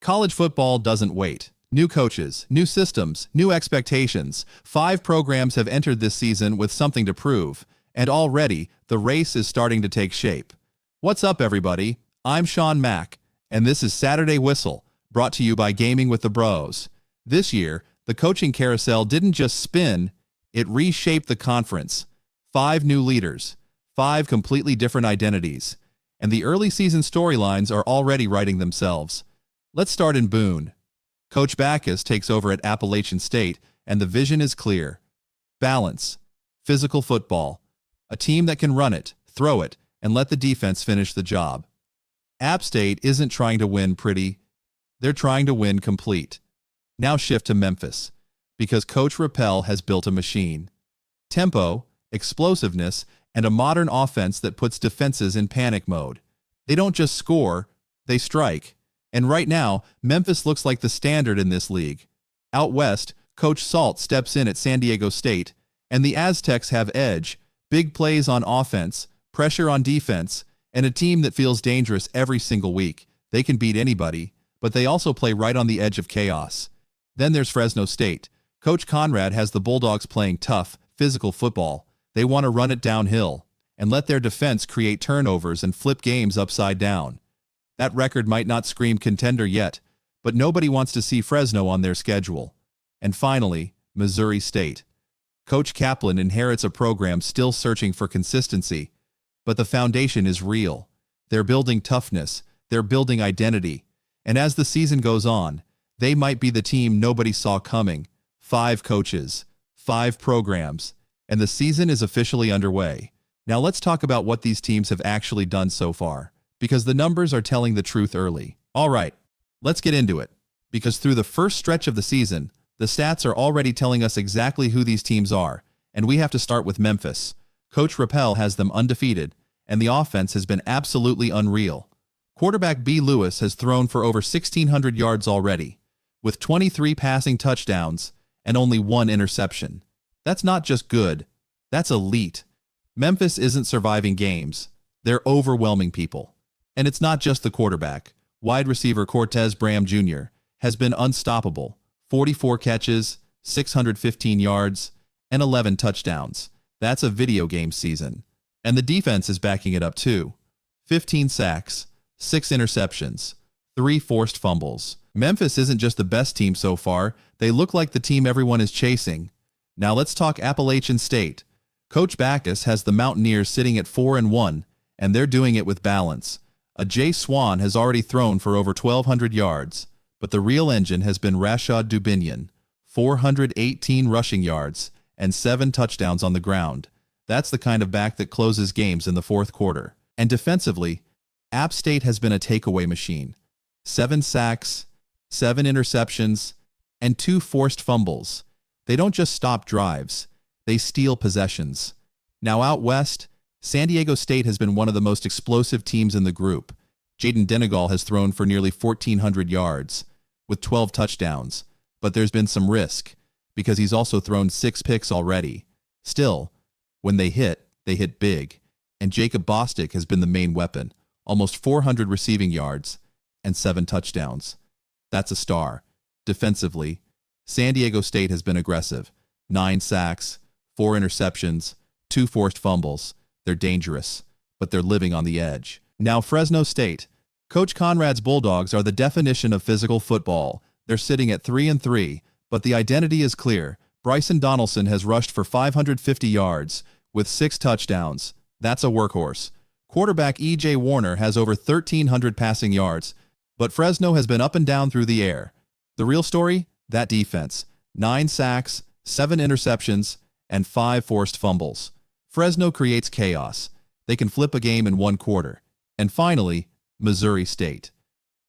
College football doesn't wait. New coaches, new systems, new expectations. 5 programs have entered this season with something to prove, and already the race is starting to take shape. What's up, everybody? I'm Sean Mack, and this is Saturday Whistle, brought to you by Gaming with the Bros. This year, the coaching carousel didn't just spin, it reshaped the conference. 5 new leaders, 5 completely different identities, and the early season storylines are already writing themselves. Let's start in Boone. Coach Backus takes over at Appalachian State, and the vision is clear. Balance, physical football, a team that can run it, throw it, and let the defense finish the job. App State isn't trying to win pretty, they're trying to win complete. Now shift to Memphis, because Coach Rappel has built a machine. Tempo, explosiveness, and a modern offense that puts defenses in panic mode. They don't just score, they strike. And right now, Memphis looks like the standard in this league. Out west, Coach Salt steps in at San Diego State, and the Aztecs have edge, big plays on offense, pressure on defense, and a team that feels dangerous every single week. They can beat anybody, but they also play right on the edge of chaos. Then there's Fresno State. Coach Conrad has the Bulldogs playing tough, physical football. They want to run it downhill and let their defense create turnovers and flip games upside down. That record might not scream contender yet, but nobody wants to see Fresno on their schedule. And finally, Missouri State. Coach Kaplan inherits a program still searching for consistency, but the foundation is real. They're building toughness, they're building identity, and as the season goes on, they might be the team nobody saw coming. 5 coaches, 5 programs, and the season is officially underway. Now let's talk about what these teams have actually done so far, because the numbers are telling the truth early. All right, let's get into it, because through the first stretch of the season, the stats are already telling us exactly who these teams are, and we have to start with Memphis. Coach Rappel has them undefeated, and the offense has been absolutely unreal. Quarterback B. Lewis has thrown for over 1,600 yards already, with 23 passing touchdowns and only 1 interception. That's not just good, that's elite. Memphis isn't surviving games, they're overwhelming people. And it's not just the quarterback. Wide receiver Cortez Bram Jr. has been unstoppable. 44 catches, 615 yards, and 11 touchdowns. That's a video game season. And the defense is backing it up too. 15 sacks, 6 interceptions, 3 forced fumbles. Memphis isn't just the best team so far, they look like the team everyone is chasing. Now let's talk Appalachian State. Coach Backus has the Mountaineers sitting at 4-1, and they're doing it with balance. A Jay Swan has already thrown for over 1,200 yards, but the real engine has been Rashad Dubinion, 418 rushing yards and 7 touchdowns on the ground. That's the kind of back that closes games in the fourth quarter. And defensively, App State has been a takeaway machine. 7 sacks, 7 interceptions, and 2 forced fumbles. They don't just stop drives, they steal possessions. Now out west, San Diego State has been one of the most explosive teams in the group. Jaden Denegal has thrown for nearly 1,400 yards, with 12 touchdowns, but there's been some risk, because he's also thrown 6 picks already. Still, when they hit big, and Jacob Bostic has been the main weapon, almost 400 receiving yards and 7 touchdowns. That's a star. Defensively, San Diego State has been aggressive. 9 sacks, 4 interceptions, 2 forced fumbles. They're dangerous, but they're living on the edge. Now Fresno State. Coach Conrad's Bulldogs are the definition of physical football. They're sitting at 3-3, but the identity is clear. Bryson Donaldson has rushed for 550 yards with 6 touchdowns. That's a workhorse. Quarterback E.J. Warner has over 1,300 passing yards, but Fresno has been up and down through the air. The real story? That defense. 9 sacks, 7 interceptions, and 5 forced fumbles. Fresno creates chaos. They can flip a game in 1 quarter. And finally, Missouri State.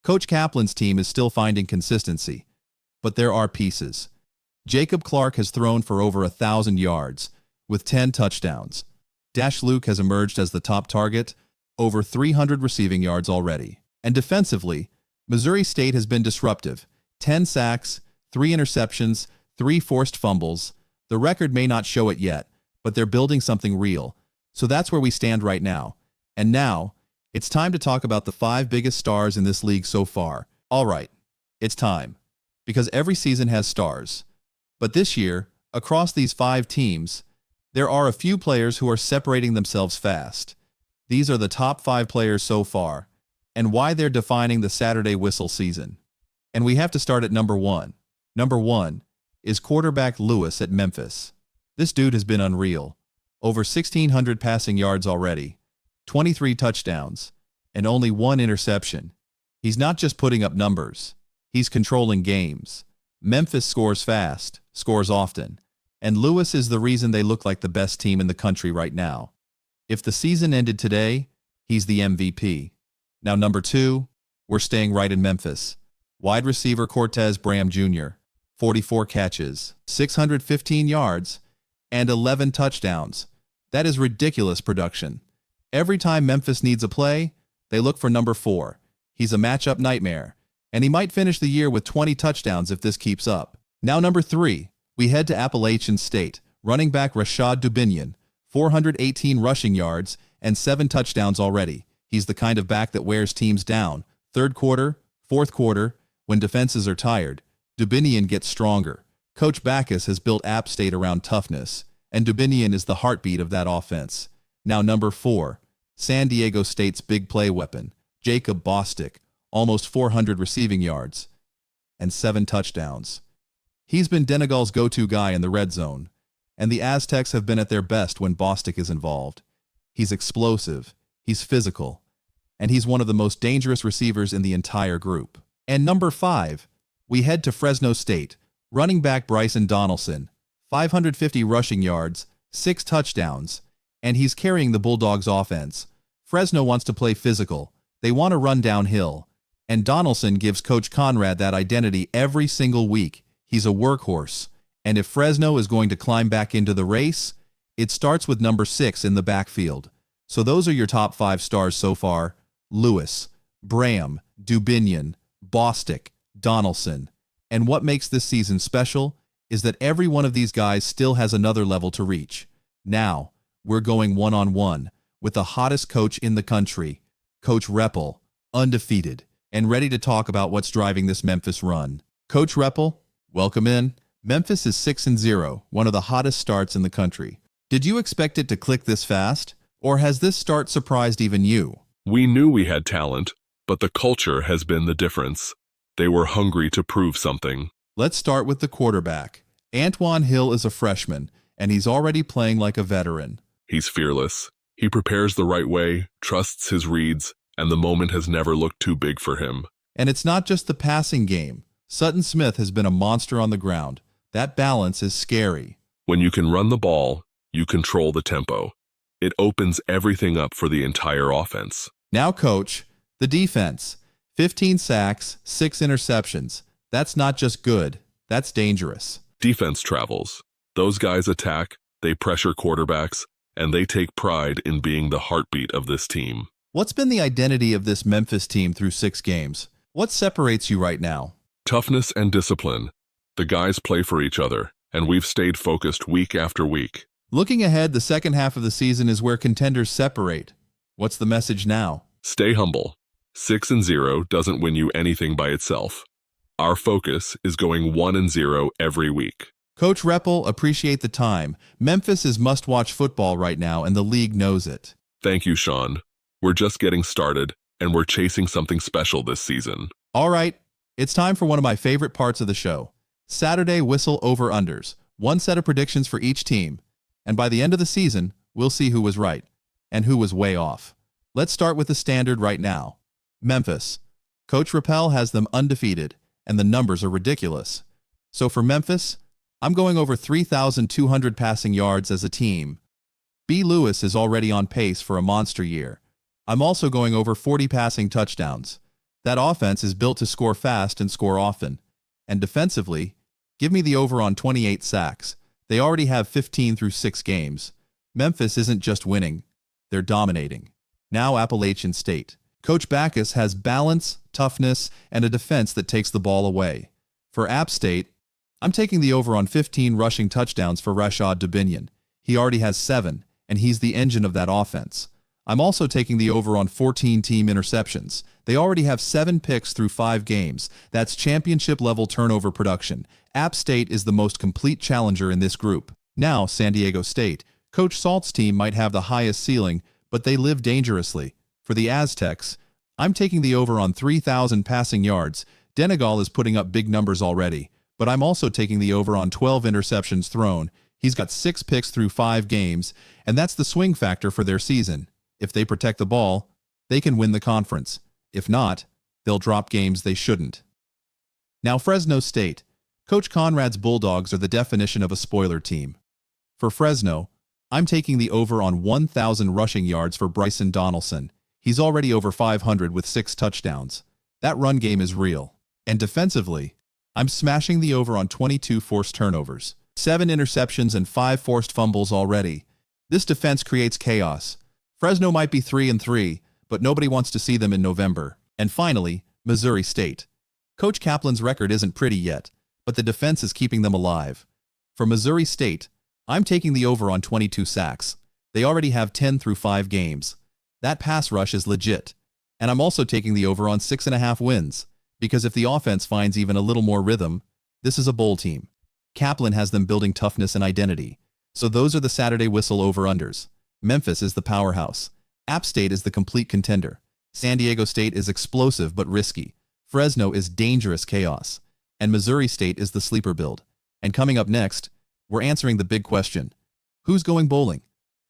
Coach Kaplan's team is still finding consistency, but there are pieces. Jacob Clark has thrown for over 1,000 yards, with 10 touchdowns. Dash Luke has emerged as the top target, over 300 receiving yards already. And defensively, Missouri State has been disruptive. 10 sacks, 3 interceptions, 3 forced fumbles. The record may not show it yet, but they're building something real. So that's where we stand right now. And now, it's time to talk about the 5 biggest stars in this league so far. All right, It's time. Because every season has stars. But this year, across these 5 teams, there are a few players who are separating themselves fast. These are the top 5 players so far, and why they're defining the Saturday Whistle season. And we have to start at number 1. Number 1 is quarterback Lewis at Memphis. This dude has been unreal. Over 1,600 passing yards already, 23 touchdowns, and only 1 interception. He's not just putting up numbers. He's controlling games. Memphis scores fast, scores often, and Lewis is the reason they look like the best team in the country right now. If the season ended today, he's the MVP. Now number 2, we're staying right in Memphis. Wide receiver Cortez Bram Jr., 44 catches, 615 yards, and 11 touchdowns. That is ridiculous production. Every time Memphis needs a play, they look for number 4. He's a matchup nightmare, and he might finish the year with 20 touchdowns if this keeps up. Now number 3, we head to Appalachian State. Running back Rashad Dubinion, 418 rushing yards and 7 touchdowns already. He's the kind of back that wears teams down. Third quarter, fourth quarter, when defenses are tired, Dubinion gets stronger. Coach Backus has built App State around toughness, and Dubinion is the heartbeat of that offense. Now number 4, San Diego State's big play weapon, Jacob Bostic, almost 400 receiving yards and 7 touchdowns. He's been Denegal's go-to guy in the red zone, and the Aztecs have been at their best when Bostic is involved. He's explosive, he's physical, and he's one of the most dangerous receivers in the entire group. And number 5, we head to Fresno State. Running back Bryson Donaldson, 550 rushing yards, 6 touchdowns, and he's carrying the Bulldogs offense. Fresno wants to play physical. They want to run downhill, and Donaldson gives Coach Conrad that identity every single week. He's a workhorse, and if Fresno is going to climb back into the race, it starts with number 6 in the backfield. So those are your top 5 stars so far: Lewis, Bram, Dubinion, Bostic, Donaldson. And what makes this season special is that every one of these guys still has another level to reach. Now, we're going one-on-one with the hottest coach in the country, Coach Reppel, undefeated, and ready to talk about what's driving this Memphis run. Coach Reppel, welcome in. Memphis is 6-0, one of the hottest starts in the country. Did you expect it to click this fast, or has this start surprised even you? We knew we had talent, but the culture has been the difference. They were hungry to prove something. Let's start with the quarterback. Antoine Hill is a freshman, and he's already playing like a veteran. He's fearless. He prepares the right way, trusts his reads, and the moment has never looked too big for him. And it's not just the passing game. Sutton Smith has been a monster on the ground. That balance is scary. When you can run the ball, you control the tempo. It opens everything up for the entire offense. Now, coach, the defense. 15 sacks, 6 interceptions. That's not just good, that's dangerous. Defense travels. Those guys attack, they pressure quarterbacks, and they take pride in being the heartbeat of this team. What's been the identity of this Memphis team through 6 games? What separates you right now? Toughness and discipline. The guys play for each other, and we've stayed focused week after week. Looking ahead, the second half of the season is where contenders separate. What's the message now? Stay humble. 6-0 doesn't win you anything by itself. Our focus is going 1-0 every week. Coach Reppel, appreciate the time. Memphis is must-watch football right now, and the league knows it. Thank you, Sean. We're just getting started, and we're chasing something special this season. All right, it's time for one of my favorite parts of the show. Saturday Whistle Over-Unders. One set of predictions for each team. And by the end of the season, we'll see who was right and who was way off. Let's start with the standard right now. Memphis. Coach Reppel has them undefeated, and the numbers are ridiculous. So for Memphis, I'm going over 3,200 passing yards as a team. B. Lewis is already on pace for a monster year. I'm also going over 40 passing touchdowns. That offense is built to score fast and score often. And defensively, give me the over on 28 sacks. They already have 15 through 6 games. Memphis isn't just winning, they're dominating. Now Appalachian State. Coach Backus has balance, toughness, and a defense that takes the ball away. For App State, I'm taking the over on 15 rushing touchdowns for Rashad Dubinion. He already has 7, and he's the engine of that offense. I'm also taking the over on 14 team interceptions. They already have 7 picks through 5 games. That's championship-level turnover production. App State is the most complete challenger in this group. Now, San Diego State. Coach Salt's team might have the highest ceiling, but they live dangerously. For the Aztecs, I'm taking the over on 3,000 passing yards. Denegal is putting up big numbers already, but I'm also taking the over on 12 interceptions thrown. He's got 6 picks through 5 games, and that's the swing factor for their season. If they protect the ball, they can win the conference. If not, they'll drop games they shouldn't. Now, Fresno State. Coach Conrad's Bulldogs are the definition of a spoiler team. For Fresno, I'm taking the over on 1,000 rushing yards for Bryson Donaldson. He's already over 500 with 6 touchdowns. That run game is real. And defensively, I'm smashing the over on 22 forced turnovers, 7 interceptions and 5 forced fumbles already. This defense creates chaos. Fresno might be 3-3, but nobody wants to see them in November. And finally, Missouri State. Coach Kaplan's record isn't pretty yet, but the defense is keeping them alive. For Missouri State, I'm taking the over on 22 sacks. They already have 10 through 5 games. That pass rush is legit. And I'm also taking the over on 6.5 wins, because if the offense finds even a little more rhythm, this is a bowl team. Kaplan has them building toughness and identity. So those are the Saturday whistle over-unders. Memphis is the powerhouse. App State is the complete contender. San Diego State is explosive but risky. Fresno is dangerous chaos. And Missouri State is the sleeper build. And coming up next, we're answering the big question. Who's going bowling?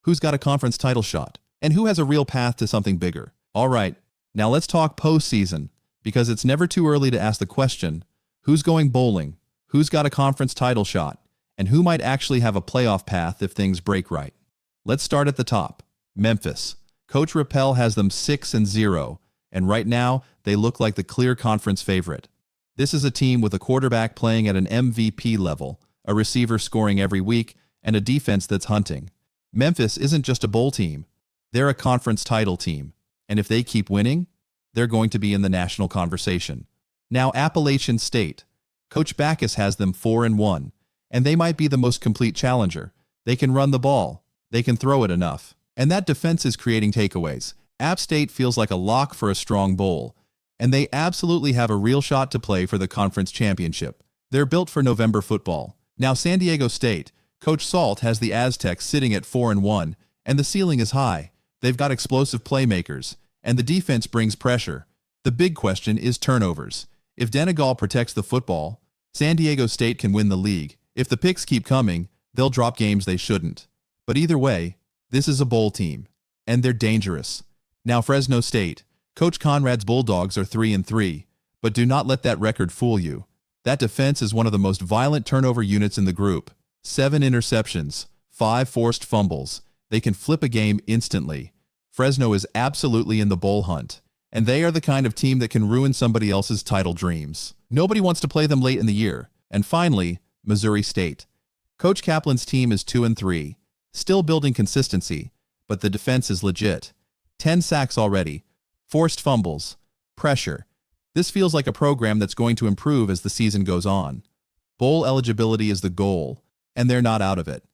Who's got a conference title shot? And who has a real path to something bigger? All right, now let's talk postseason, because it's never too early to ask the question, who's going bowling? Who's got a conference title shot? And who might actually have a playoff path if things break right? Let's start at the top. Memphis. Coach Rappel has them 6-0, and right now they look like the clear conference favorite. This is a team with a quarterback playing at an MVP level, a receiver scoring every week, and a defense that's hunting. Memphis isn't just a bowl team. They're a conference title team, and if they keep winning, they're going to be in the national conversation. Now, Appalachian State. Coach Backus has them 4-1, and they might be the most complete challenger. They can run the ball. They can throw it enough. And that defense is creating takeaways. App State feels like a lock for a strong bowl, and they absolutely have a real shot to play for the conference championship. They're built for November football. Now, San Diego State. Coach Salt has the Aztecs sitting at 4-1, and the ceiling is high. They've got explosive playmakers, and the defense brings pressure. The big question is turnovers. If Denegal protects the football, San Diego State can win the league. If the picks keep coming, they'll drop games they shouldn't. But either way, this is a bowl team, and they're dangerous. Now, Fresno State. Coach Conrad's Bulldogs are 3-3, but do not let that record fool you. That defense is one of the most violent turnover units in the group. 7 interceptions, 5 forced fumbles. They can flip a game instantly. Fresno is absolutely in the bowl hunt, and they are the kind of team that can ruin somebody else's title dreams. Nobody wants to play them late in the year. And finally, Missouri State. Coach Kaplan's team is 2-3, still building consistency, but the defense is legit. 10 sacks already, forced fumbles, pressure. This feels like a program that's going to improve as the season goes on. Bowl eligibility is the goal, and they're not out of it.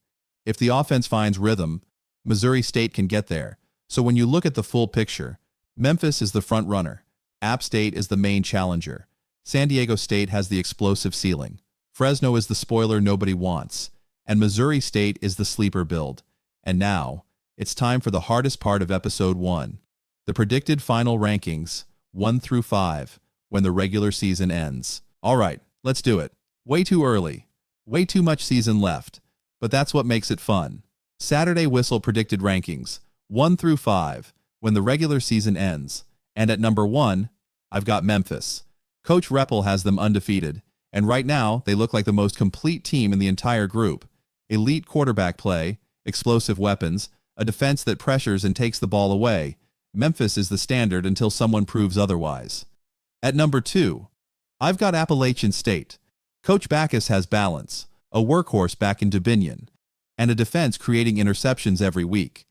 If the offense finds rhythm, Missouri State can get there. So when you look at the full picture, Memphis is the front runner. App State is the main challenger. San Diego State has the explosive ceiling. Fresno is the spoiler nobody wants. And Missouri State is the sleeper build. And now, it's time for the hardest part of Episode 1. The predicted final rankings, 1 through 5, when the regular season ends. All right, let's do it. Way too early. Way too much season left. But that's what makes it fun. Saturday Whistle predicted rankings, 1 through 5, when the regular season ends. And at number 1, I've got Memphis. Coach Rappel has them undefeated, and right now they look like the most complete team in the entire group. Elite quarterback play, explosive weapons, a defense that pressures and takes the ball away. Memphis is the standard until someone proves otherwise. At number 2, I've got Appalachian State. Coach Backus has balance, a workhorse back in Dubinion, and a defense creating interceptions every week.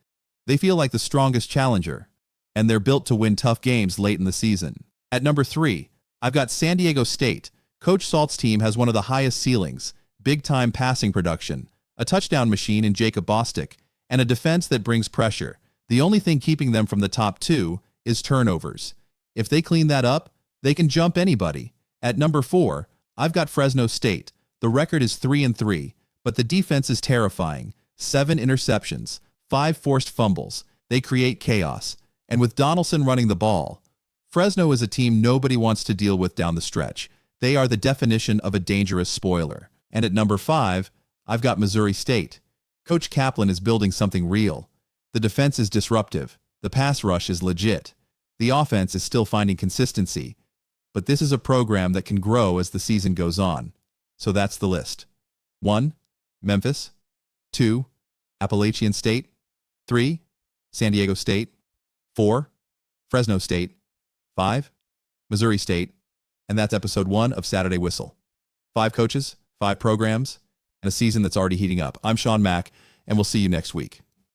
They feel like the strongest challenger, and they're built to win tough games late in the season. At number 3, I've got San Diego State. Coach Salt's team has one of the highest ceilings, big-time passing production, a touchdown machine in Jacob Bostic, and a defense that brings pressure. The only thing keeping them from the top two is turnovers. If they clean that up, they can jump anybody. At number 4, I've got Fresno State. The record is 3-3, but the defense is terrifying. 7 interceptions, 5 forced fumbles. They create chaos. And with Donaldson running the ball, Fresno is a team nobody wants to deal with down the stretch. They are the definition of a dangerous spoiler. And at number 5, I've got Missouri State. Coach Kaplan is building something real. The defense is disruptive. The pass rush is legit. The offense is still finding consistency. But this is a program that can grow as the season goes on. So that's the list. 1, Memphis. 2, Appalachian State. 3, San Diego State. 4, Fresno State. 5, Missouri State. And that's episode 1 of Saturday Whistle. 5 coaches, 5 programs, and a season that's already heating up. I'm Sean Mack, and we'll see you next week.